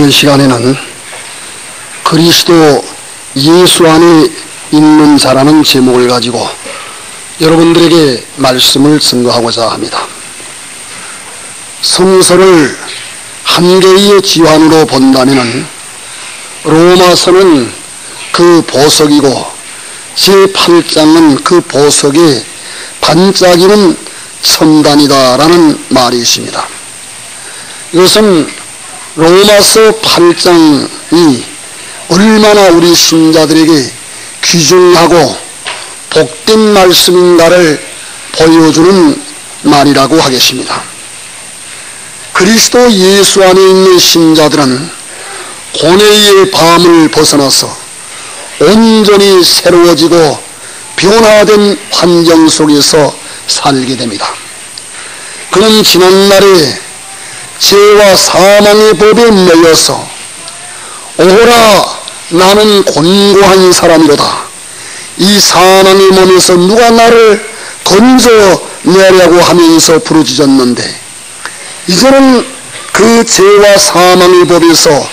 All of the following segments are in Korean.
이번 시간에는 그리스도 예수 안에 있는 자라는 제목을 가지고 여러분들에게 말씀을 증거하고자 합니다. 성서를 한 개의 지환으로 본다면 로마서는 그 보석이고 제8장은 그 보석의 반짝이는 첨단이다라는 말이 있습니다. 이것은 로마서 8장이 얼마나 우리 신자들에게 귀중하고 복된 말씀인가를 보여주는 말이라고 하겠습니다. 그리스도 예수 안에 있는 신자들은 고뇌의 밤을 벗어나서 온전히 새로워지고 변화된 환경 속에서 살게 됩니다. 그는 지난날에 죄와 사망의 법에 매여서 오호라 나는 곤고한 사람이로다, 이 사망의 몸에서 누가 나를 건져내려고 하면서 부르짖었는데 이제는 그 죄와 사망의 법에서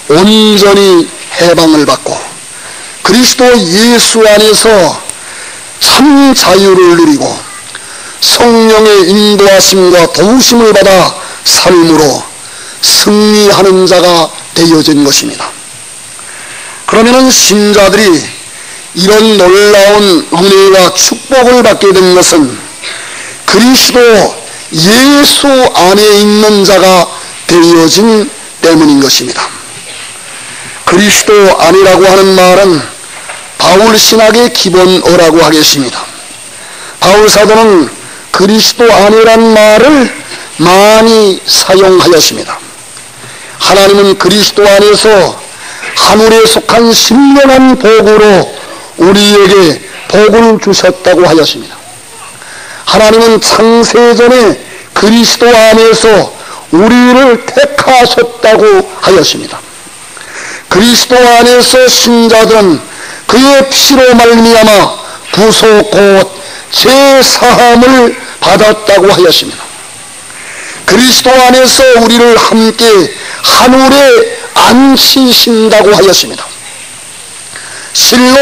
온전히 해방을 받고 그리스도 예수 안에서 참 자유를 누리고 성령의 인도하심과 도우심을 받아 삶으로 승리하는 자가 되어진 것입니다. 그러면은 신자들이 이런 놀라운 은혜와 축복을 받게 된 것은 그리스도 예수 안에 있는 자가 되어진 때문인 것입니다. 그리스도 안이라고 하는 말은 바울 신학의 기본어라고 하겠습니다. 바울 사도는 그리스도 안이란 말을 많이 사용하였습니다. 하나님은 그리스도 안에서 하늘에 속한 신령한 복으로 우리에게 복을 주셨다고 하였습니다. 하나님은 창세전에 그리스도 안에서 우리를 택하셨다고 하였습니다. 그리스도 안에서 신자들은 그의 피로 말미암아 구속 곧 죄사함을 받았다고 하였습니다. 그리스도 안에서 우리를 함께 하늘에 앉히신다고 하였습니다. 실로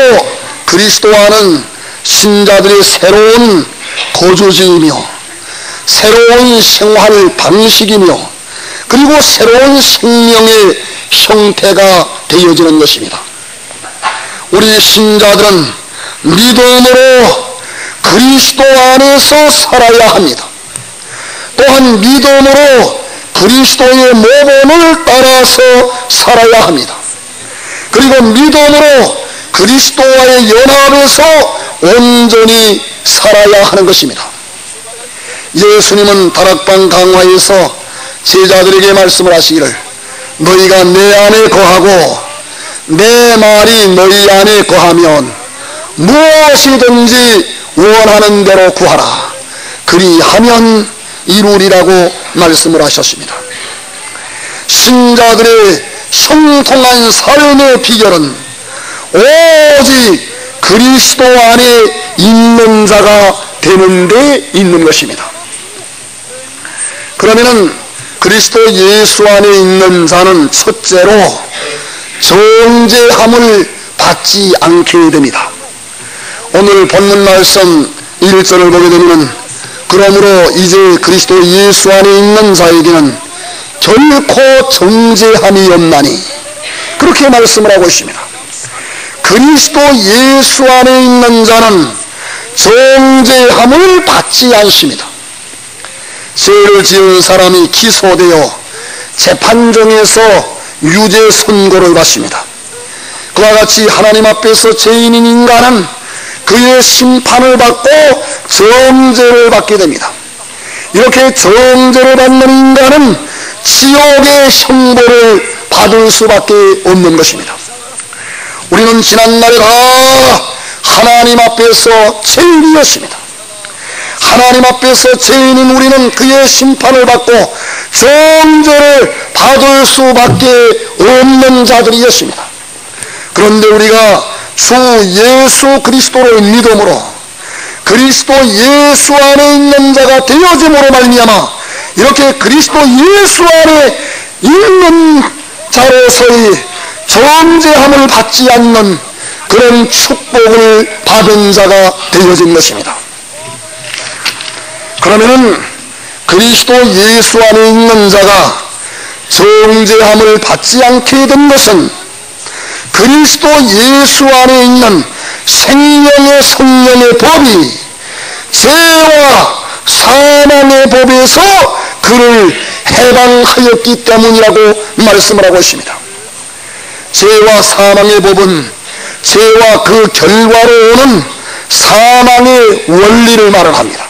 그리스도 안은 신자들의 새로운 거주지이며 새로운 생활 방식이며 그리고 새로운 생명의 형태가 되어지는 것입니다. 우리 신자들은 믿음으로 그리스도 안에서 살아야 합니다. 또한 믿음으로 그리스도의 모범을 따라서 살아야 합니다. 그리고 믿음으로 그리스도와의 연합에서 온전히 살아야 하는 것입니다. 예수님은 다락방 강화에서 제자들에게 말씀을 하시기를 너희가 내 안에 거하고 내 말이 너희 안에 거하면 무엇이든지 원하는 대로 구하라, 그리하면 이루리라고 말씀을 하셨습니다. 신자들의 형통한 삶의 비결은 오직 그리스도 안에 있는 자가 되는 데 있는 것입니다. 그러면은 그리스도 예수 안에 있는 자는 첫째로 정죄함을 받지 않게 됩니다. 오늘 본문 말씀 1절을 보게 되면 그러므로 이제 그리스도 예수 안에 있는 자에게는 결코 정죄함이 없나니 그렇게 말씀을 하고 있습니다. 그리스도 예수 안에 있는 자는 정죄함을 받지 않습니다. 죄를 지은 사람이 기소되어 재판정에서 유죄 선고를 받습니다. 그와 같이 하나님 앞에서 죄인인 인간은 그의 심판을 받고 정죄를 받게 됩니다. 이렇게 정죄를 받는 인간은 지옥의 형벌을 받을 수밖에 없는 것입니다. 우리는 지난날에 다 하나님 앞에서 죄인이었습니다. 하나님 앞에서 죄인인 우리는 그의 심판을 받고 정죄를 받을 수밖에 없는 자들이었습니다. 그런데 우리가 주 예수 그리스도를 믿음으로 그리스도 예수 안에 있는 자가 되어짐으로 말미암아 이렇게 그리스도 예수 안에 있는 자로서의 정죄함을 받지 않는 그런 축복을 받은 자가 되어진 것입니다. 그러면은 그리스도 예수 안에 있는 자가 정죄함을 받지 않게 된 것은 그리스도 예수 안에 있는 생명의 성령의 법이 죄와 사망의 법에서 그를 해방하였기 때문이라고 말씀을 하고 있습니다. 죄와 사망의 법은 죄와 그 결과로 오는 사망의 원리를 말을 합니다.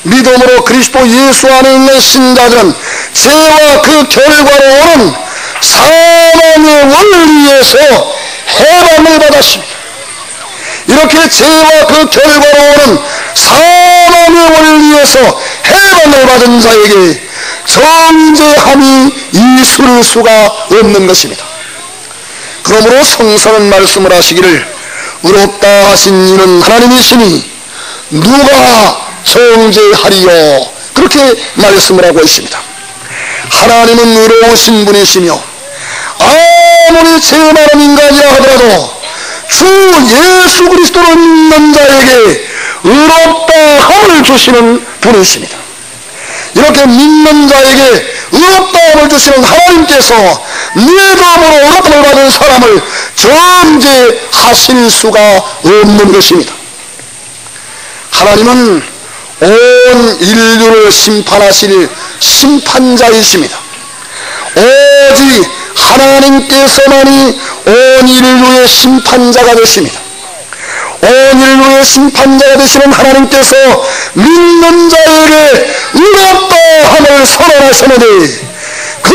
믿음으로 그리스도 예수 안에 있는 신자들은 죄와 그 결과로 오는 사망의 원리에서 해방을 받았습니다. 이렇게 죄와 그 결과로 오는 사망의 원리에서 해방을 받은 자에게 정죄함이 있을 수가 없는 것입니다. 그러므로 성서는 말씀을 하시기를 의롭다 하신 이는 하나님이시니 누가 정죄하리요, 그렇게 말씀을 하고 있습니다. 하나님은 의로우신 분이시며 아무리 죄 많은 인간이라 하더라도 주 예수 그리스도를 믿는 자에게 의롭다함을 주시는 분이십니다. 이렇게 믿는 자에게 의롭다함을 주시는 하나님께서 믿음으로 의롭다함을 받은 사람을 정죄하실 수가 없는 것입니다. 하나님은 온 인류를 심판하실 심판자이십니다. 오직 하나님께서만이 온 인류의 심판자가 되십니다. 온 인류의 심판자가 되시는 하나님께서 믿는 자에게 의롭다함을 선언하셨는데 그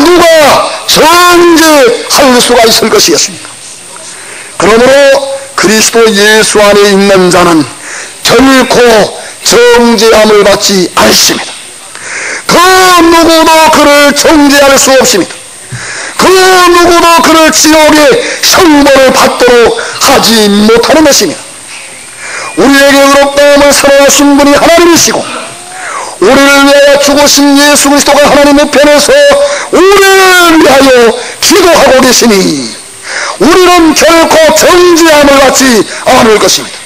누가 정죄할 수가 있을 것이었습니까? 그러므로 그리스도 예수 안에 있는 자는 결코 정죄함을 받지 않습니다. 그 누구도 그를 정죄할 수 없습니다. 그 누구도 그를 지옥의 형벌을 받도록 하지 못하는 것입니다. 우리에게 의롭다함을 선언하신 분이 하나님이시고 우리를 위하여 죽으신 예수 그리스도가 하나님의 편에서 우리를 위하여 기도하고 계시니 우리는 결코 정죄함을 받지 않을 것입니다.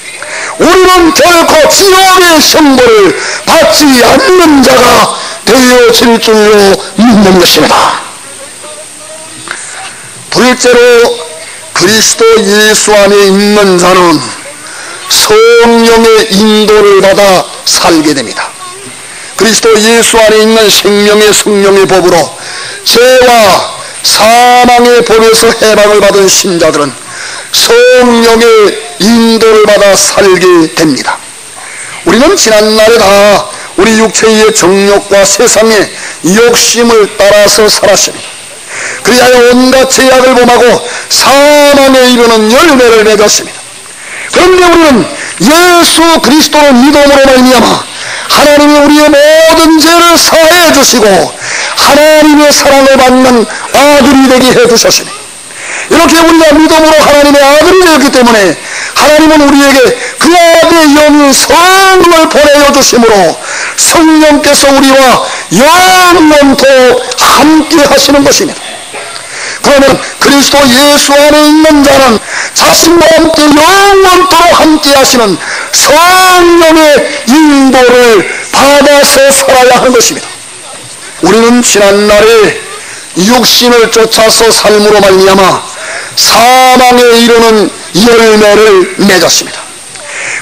우리는 결코 지옥의 형벌을 받지 않는 자가 되어질 줄로 믿는 것입니다. 둘째로 그리스도 예수 안에 있는 자는 성령의 인도를 받아 살게 됩니다. 그리스도 예수 안에 있는 생명의 성령의 법으로 죄와 사망의 법에서 해방을 받은 신자들은 성령의 인도를 받아 살게 됩니다. 우리는 지난날에 다 우리 육체의 정욕과 세상의 욕심을 따라서 살았습니다. 그리하여 온갖 죄악을 범하고 사망에 이르는 열매를 맺었습니다. 그런데 우리는 예수 그리스도를 믿음으로 말미암아 하나님이 우리의 모든 죄를 사해 주시고 하나님의 사랑을 받는 아들이 되게 해 주셨으니 이렇게 우리가 믿음으로 하나님의 아들이 되었기 때문에 하나님은 우리에게 그 아들의 영인 성령을 보내어 주심으로 성령께서 우리와 영원토록 함께 하시는 것입니다. 그러면 그리스도 예수 안에 있는 자는 자신과 함께 영원토록 함께 하시는 성령의 인도를 받아서 살아야 하는 것입니다. 우리는 지난날에 육신을 쫓아서 삶으로 말미암아 사망에 이르는 열매를 맺었습니다.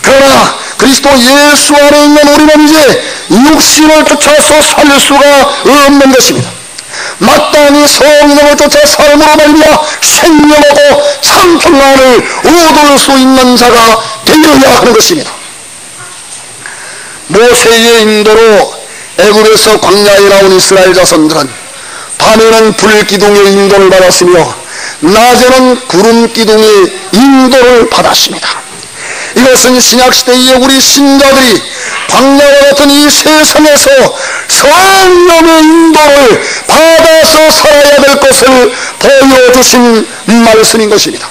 그러나 그리스도 예수 안에 있는 우리는 이제 육신을 쫓아서 살 수가 없는 것입니다. 마땅히 성령을 쫓아 삶으로 말미암아 생명하고 참평안을 얻을 수 있는 자가 되어야 하는 것입니다. 모세의 인도로 애굽에서 광야에 나온 이스라엘 자손들은 밤에는 불기둥의 인도를 받았으며 낮에는 구름기둥의 인도를 받았습니다. 이것은 신약시대의 우리 신자들이 광야와 같은 이 세상에서 성령의 인도를 받아서 살아야 될 것을 보여주신 말씀인 것입니다.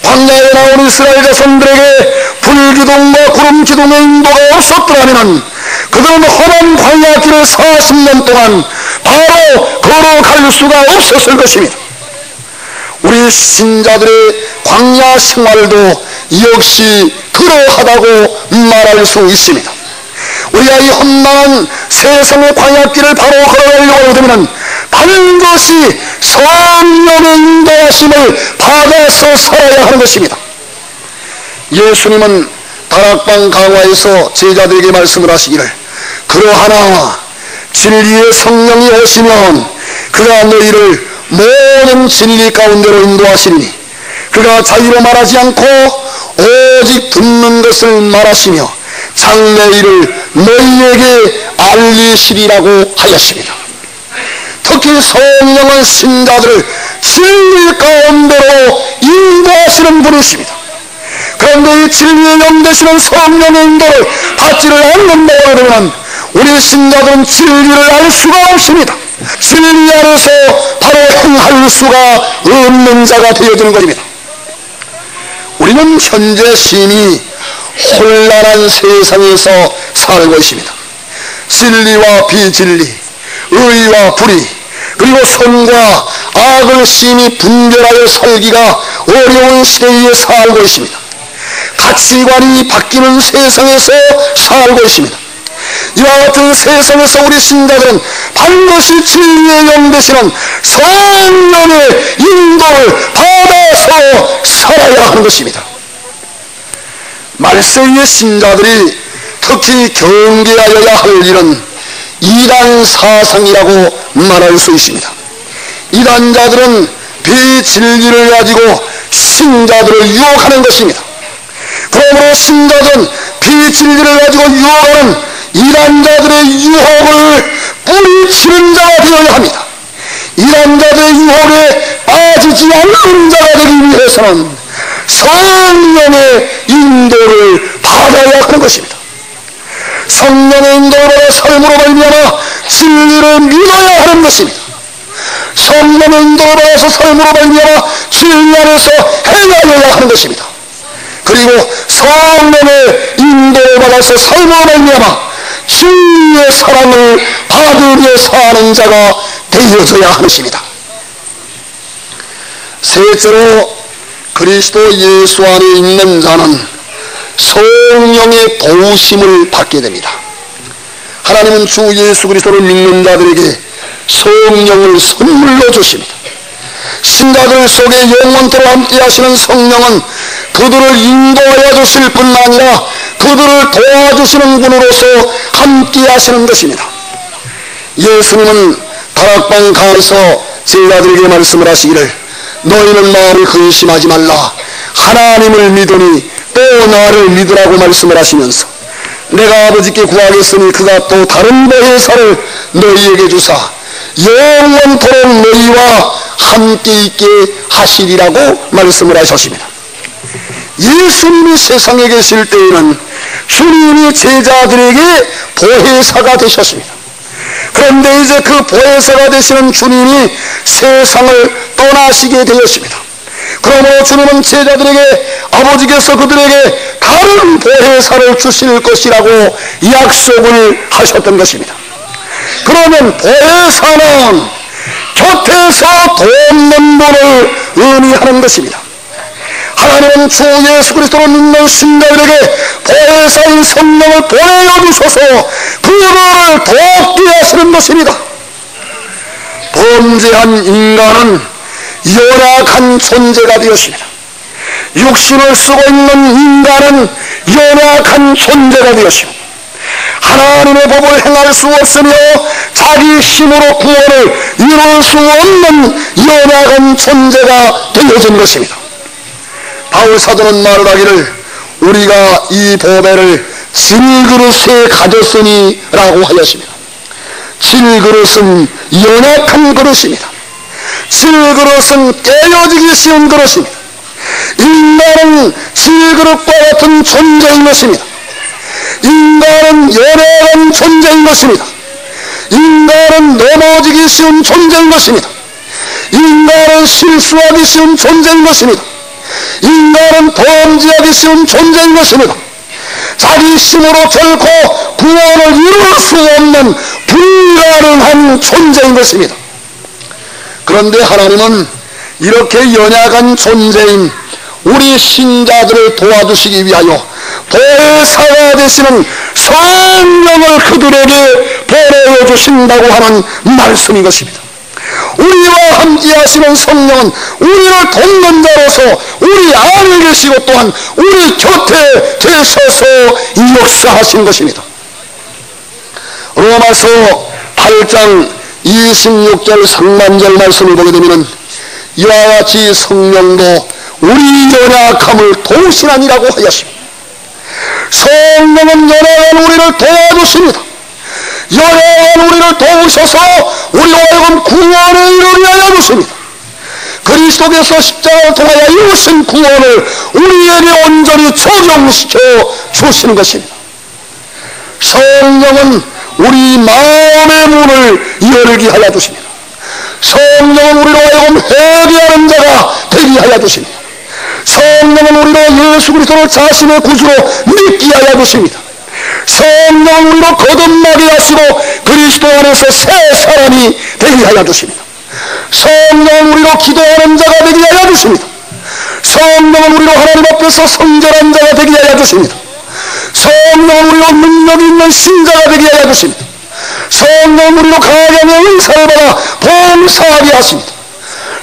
광야에 나온 이스라엘 자손들에게 불기둥과 구름기둥의 인도가 없었더라면 그들은 험한 광야길을 40년 동안 바로 그 걸어갈 수가 없었을 것입니다. 우리 신자들의 광야 생활도 역시 그러하다고 말할 수 있습니다. 우리가 이 험난한 세상의 광야길을 바로 걸어가려고 하면 반드시 성령의 인도하심을 받아서 살아야 하는 것입니다. 예수님은 다락방 강화에서 제자들에게 말씀을 하시기를, 그러하나 진리의 성령이 오시면 그가 너희를 모든 진리 가운데로 인도하시리니 그가 자유로 말하지 않고 오직 듣는 것을 말하시며 장래일을 너희에게 알리시리라고 하였습니다. 특히 성령은 신자들을 진리 가운데로 인도하시는 분이십니다. 그런데 이 진리의 영되시는 성령의 인도를 받지를 않는다고 하면 우리 신자들은 진리를 알 수가 없습니다. 진리 안에서 바로 행할 수가 없는 자가 되어지는 것입니다. 우리는 현재 심히 혼란한 세상에서 살고 있습니다. 진리와 비진리, 의와 불의, 그리고 선과 악을 심히 분별하여 살기가 어려운 시대에 살고 있습니다. 가치관이 바뀌는 세상에서 살고 있습니다. 이와 같은 세상에서 우리 신자들은 반드시 진리의 영 되시는 성령의 인도를 받아서 살아야 하는 것입니다. 말세의 신자들이 특히 경계하여야 할 일은 이단 사상이라고 말할 수 있습니다. 이단자들은 비진리를 가지고 신자들을 유혹하는 것입니다. 그러므로 신자들은 비진리를 가지고 유혹하는 이단자들의 유혹을 뿌리치는 자가 되어야 합니다. 이단자들의 유혹에 빠지지 않는 자가 되기 위해서는 성령의 인도를 받아야 하는 것입니다. 성령의 인도를 받아 삶으로 말미암아 진리를 믿어야 하는 것입니다. 성령의 인도를 받아서 삶으로 말미암아 진리 안에서 행하여야 하는 것입니다. 그리고 성령의 인도를 받아서 삶으로 말미암아 주의 사랑을 받으며 사는 자가 되어져야 하는 것입니다. 셋째로 그리스도 예수 안에 있는 자는 성령의 도우심을 받게 됩니다. 하나님은 주 예수 그리스도를 믿는 자들에게 성령을 선물로 주십니다. 신자들 속에 영원토록 함께 하시는 성령은 그들을 인도하여 주실 뿐만 아니라 그들을 도와주시는 분으로서 함께 하시는 것입니다. 예수님은 다락방 강에서 제자들에게 말씀을 하시기를, 너희는 마음을 근심하지 말라, 하나님을 믿으니 또 나를 믿으라고 말씀을 하시면서, 내가 아버지께 구하겠으니 그가 또 다른 보혜사를 너희에게 주사 영원토록 너희와 함께 있게 하시리라고 말씀을 하셨습니다. 예수님이 세상에 계실 때에는 주님이 제자들에게 보혜사가 되셨습니다. 그런데 이제 그 보혜사가 되시는 주님이 세상을 떠나시게 되었습니다. 그러므로 주님은 제자들에게 아버지께서 그들에게 다른 보혜사를 주실 것이라고 약속을 하셨던 것입니다. 그러면 보혜사는 곁에서 돕는 분을 의미하는 것입니다. 하나님은 주 예수 그리스도를 믿는 신자들에게 보혜사인 성령을 보내어 주셔서 그들을 돕게 하시는 것입니다. 범죄한 인간은 연약한 존재가 되었습니다. 육신을 쓰고 있는 인간은 연약한 존재가 되었습니다. 하나님의 법을 행할 수 없으며 자기 힘으로 구원을 이룰 수 없는 연약한 존재가 되어진 것입니다. 바울 사도는 말을 하기를, 우리가 이 보배를 질그릇에 가졌으니 라고 하였습니다. 질그릇은 연약한 그릇입니다. 질그릇은 깨어지기 쉬운 그릇입니다. 인간은 질그릇과 같은 존재인 것입니다. 인간은 연약한 존재인 것입니다. 인간은 넘어지기 쉬운 존재인 것입니다. 인간은 실수하기 쉬운 존재인 것입니다. 인간은 범죄하기 쉬운 존재인 것입니다. 자기 힘으로 결코 구원을 이룰 수 없는 불가능한 존재인 것입니다. 그런데 하나님은 이렇게 연약한 존재인 우리 신자들을 도와주시기 위하여 보혜사가 되시는 성령을 그들에게 보내어 주신다고 하는 말씀인 것입니다. 우리와 함께 하시는 성령은 우리를 돕는 자로서 우리 안에 계시고 또한 우리 곁에 계셔서 역사하신 것입니다. 로마서 8장 26절 상반절 말씀을 보게 되면 이와 같이 성령도 우리 연약함을 도우시나니라고 하였습니다. 성령은 연약한 우리를 도와주십니다. 연약한 우리를 도우셔서 우리와 하여금 구원에 이르게 하여 주십니다. 그리스도께서 십자가를 통하여 이루신 구원을 우리에게 온전히 적용시켜 주시는 것입니다. 성령은 우리 마음의 문을 열게 하여 주십니다. 성령은 우리로 하여금 회개하는 자가 되게 하여 주십니다. 성령은 우리로 예수 그리스도를 자신의 구주로 믿게 하여 주십니다. 성령은 우리로 거듭나게 하시고 그리스도 안에서 새 사람이 되게 하여 주십니다. 성령은 우리로 기도하는 자가 되게 하여 주십니다. 성령은 우리로 하나님 앞에서 성결한 자가 되게 하여 주십니다. 성령은 우리로 능력 있는 신자가 되게 하여 주십니다. 성령은 우리로 가정의 은사를 받아 봉사하게 하십니다.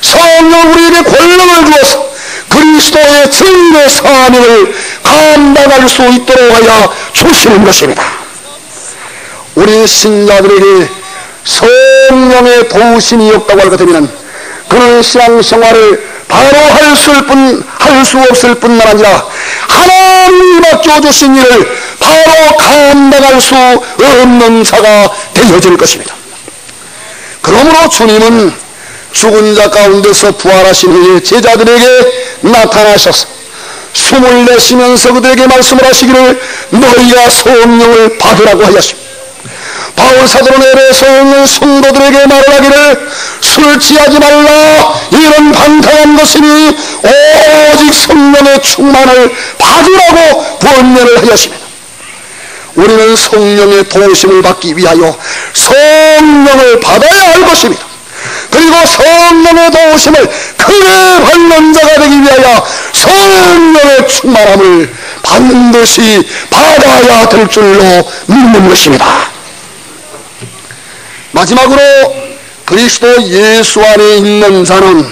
성령은 우리에게 권능을 주어서 그리스도의 증거 사명을 감당할 수 있도록 하여 주시는 것입니다. 우리 신자들에게 성령의 도우심이 없다고 할 것 같으면 그런 신앙생활을 바로 할 수 없을 뿐만 아니라 하나님이 맡겨주신 일을 바로 감당할 수 없는 자가 되어질 것입니다. 그러므로 주님은 죽은 자 가운데서 부활하신 후에 제자들에게 나타나셔서 숨을 내쉬면서 그들에게 말씀을 하시기를 너희가 성령을 받으라고 하였습니다. 바울 사도는 에베소에 있는 성도들에게 말을 하기를 술 취하지 말라, 이런 방탕한 것이니 오직 성령의 충만을 받으라고 권면을 하였습니다. 우리는 성령의 도우심을 받기 위하여 성령을 받아야 할 것입니다. 그리고 성령의 도우심을 크게 받는 자가 되기 위하여 성령의 충만함을 반드시 받아야 될 줄로 믿는 것입니다. 마지막으로 그리스도 예수 안에 있는 자는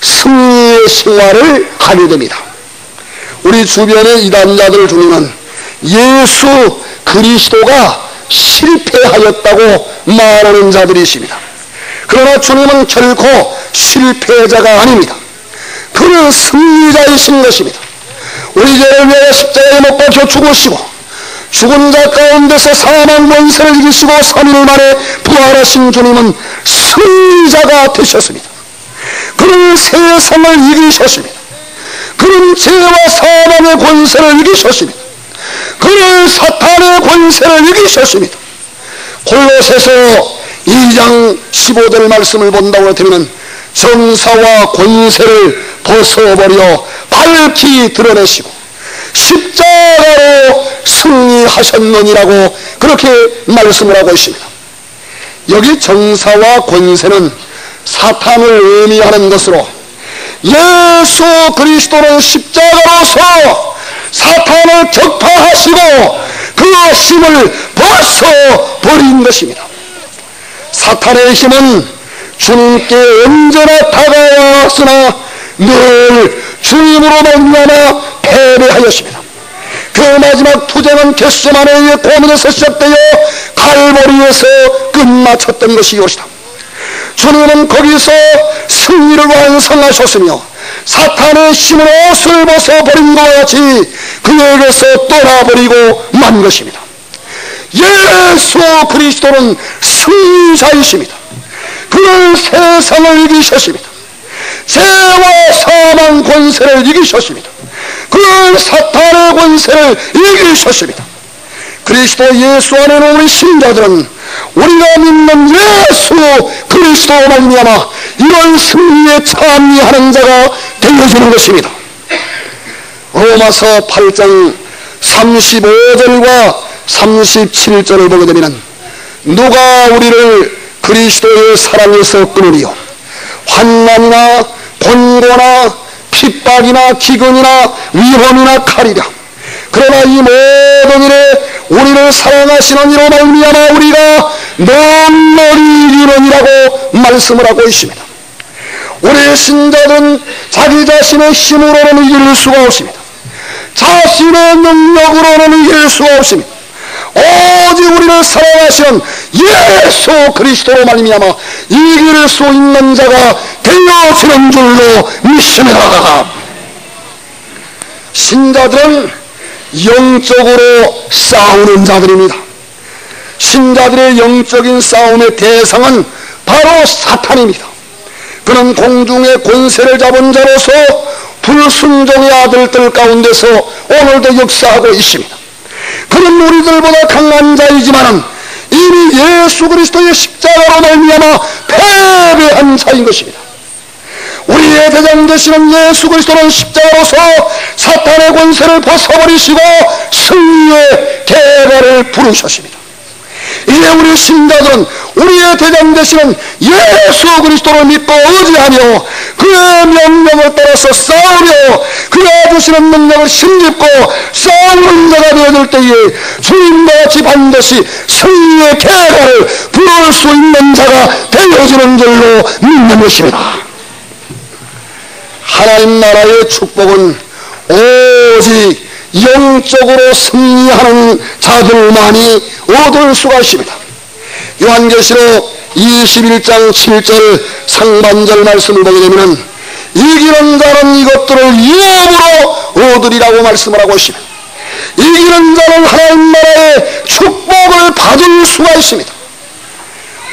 승리의 생활을 하게 됩니다. 우리 주변의 이단자들 중에는 예수 그리스도가 실패하였다고 말하는 자들이 있습니다. 그러나 주님은 결코 실패자가 아닙니다. 그는 승리자이신 것입니다. 우리 죄를 위하여 십자가에 못 박혀 죽으시고 죽은 자 가운데서 사망 권세를 이기시고 3일 만에 부활하신 주님은 승리자가 되셨습니다. 그는 세상을 이기셨습니다. 그는 죄와 사망의 권세를 이기셨습니다. 그는 사탄의 권세를 이기셨습니다. 골로새서 2장 15절 말씀을 본다고 하면 정사와 권세를 벗어버려 밝히 드러내시고 십자가로 승리하셨느니라고 그렇게 말씀을 하고 있습니다. 여기 정사와 권세는 사탄을 의미하는 것으로 예수 그리스도는 십자가로서 사탄을 격파하시고 그 힘을 벗어버린 것입니다. 사탄의 힘은 주님께 언제나 다가왔으나 늘 주님으로 말미암아 패배하였습니다. 그 마지막 투쟁은 겟세마네의 고문에서 시작되어 갈보리에서 끝마쳤던 것이었다. 주님은 거기서 승리를 완성하셨으며 사탄의 힘을 옷을 벗어버린 것과 같이 그에게서 떠나버리고 만 것입니다. 예수 그리스도는 승자이십니다. 그는 세상을 이기셨습니다. 죄와 사망 권세를 이기셨습니다. 그는 사탄의 권세를 이기셨습니다. 그리스도 예수 안에 있는 우리 신자들은 우리가 믿는 예수 그리스도로 말미암아 이런 승리에 참여하는 자가 되어지는 것입니다. 로마서 8장 35절과 37절을 보게 되면 누가 우리를 그리스도의 사랑에서 끊으리요 환난이나 곤고나 핍박이나 기근이나 위험이나 칼이랴. 그러나 이 모든 일에 우리를 사랑하시는 이로 말미암아 우리가 넉넉히 이기느니라고 말씀을 하고 있습니다. 우리 신자들은 자기 자신의 힘으로는 이길 수가 없습니다. 자신의 능력으로는 이길 수가 없습니다. 오직 우리를 사랑하시는 예수 그리스도로 말미암아 이길 수 있는 자가 되어지는 줄로 믿습니다. 신자들은 영적으로 싸우는 자들입니다. 신자들의 영적인 싸움의 대상은 바로 사탄입니다. 그는 공중의 권세를 잡은 자로서 불순종의 아들들 가운데서 오늘도 역사하고 있습니다. 그는 우리들보다 강한 자이지만 이미 예수 그리스도의 십자가로 말미암아 패배한 자인 것입니다. 우리의 대장 되시는 예수 그리스도는 십자가로서 사탄의 권세를 벗어버리시고 승리의 계가를 부르셨습니다. 이제 우리 신자들은 우리의 대장 되시는 예수 그리스도를 믿고 의지하며 그의 명령을 따라서 싸우며 그가 주시는 능력을 힘입고 싸우는 자가 되어질 때에 주님과 같이 반드시 승리의 계가를 부를 수 있는 자가 되어지는 줄로 믿는 것입니다. 하나님 나라의 축복은 오직 영적으로 승리하는 자들만이 얻을 수가 있습니다. 요한계시록 21장 7절 상반절 말씀을 보게 되면 이기는 자는 이것들을 유업으로 얻으리라고 말씀을 하고 있습니다. 이기는 자는 하나님 나라의 축복을 받을 수가 있습니다.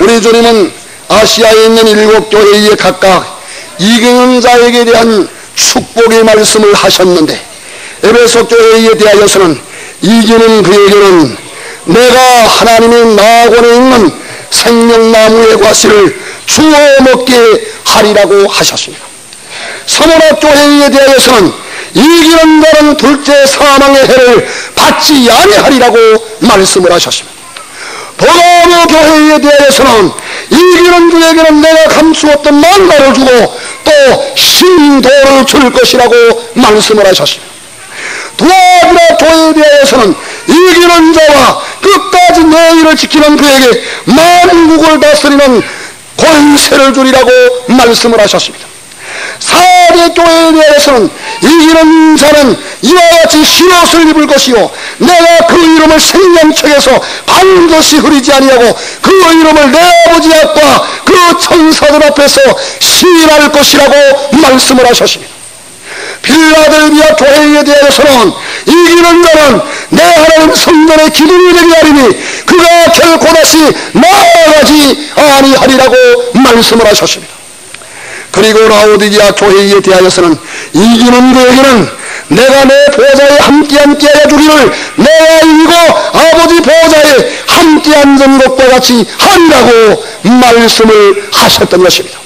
우리 주님은 아시아에 있는 7교회에 각각 이기는 자에게 대한 축복의 말씀을 하셨는데 에베소 교회에 대하여서는 이기는 그에게는 내가 하나님의 낙원에 있는 생명나무의 과실을 주워 먹게 하리라고 하셨습니다. 서문화 교회에 대하여서는 이기는 자는 둘째 사망의 해를 받지 아니하리라고 말씀을 하셨습니다. 버가모 교회에 대하여서는 이기는 그에게는 내가 감추었던 만나를 주고 또 신도를 줄 것이라고 말씀을 하셨습니다. 두아디라 교회에 대해서는 이기는 자와 끝까지 내일을 지키는 그에게 만국을 다스리는 권세를 주리라고 말씀을 하셨습니다. 사대 교회에 대해서는 이기는 자는 이와 같이 흰옷을 입을 것이요 내가 그 이름을 생명책에서 반드시 흐리지 아니하고 그 이름을 내 아버지 앞과 그 천사들 앞에서 시인할 것이라고 말씀을 하셨습니다. 필라델비아 교회에 대해서는 이기는 자는 내 하나님 성전의 기둥이 되게 하리니 그가 결코 다시 나아가지 아니하리라고 말씀을 하셨습니다. 그리고 라오디게아 교회에 대하여서는 이기는 그에게는 내가 내 보좌에 함께 하여 주기를 내가 이기고 아버지 보좌에 함께 앉은 것과 같이 하리라고 말씀을 하셨던 것입니다.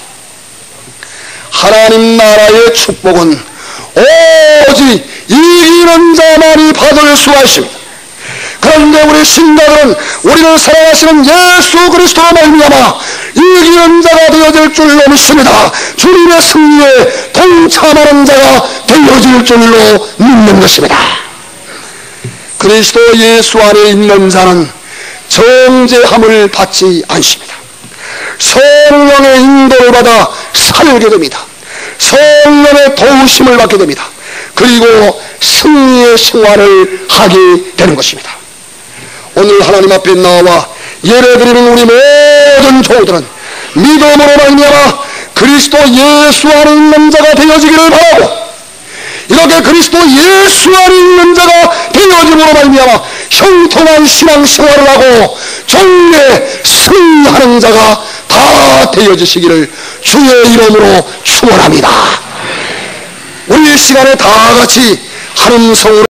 하나님 나라의 축복은 오직 이기는 자만이 받을 수가 있습니다. 그런데 우리 신자들은 우리를 사랑하시는 예수 그리스도로 말미암아 이기는 자가 되어질 줄로 믿습니다. 주님의 승리에 동참하는 자가 되어질 줄로 믿는 것입니다. 그리스도 예수 안에 있는 자는 정죄함을 받지 않습니다. 성령의 인도를 받아 살게 됩니다. 성령의 도우심을 받게 됩니다. 그리고 승리의 생활을 하게 되는 것입니다. 오늘 하나님 앞에 나와 예배드리는 우리 모든 종들은 믿음으로 말미암아 그리스도 예수 안에 있는 자가 되어지기를 바라고 이렇게 그리스도 예수 안에 있는 자가 되어짐으로 말미암아 형통한 신앙생활을 하고 종래 승리하는 자가 다 되어지시기를 주의 이름으로 축원합니다. 우리 이 시간에 다 같이 한 음성으로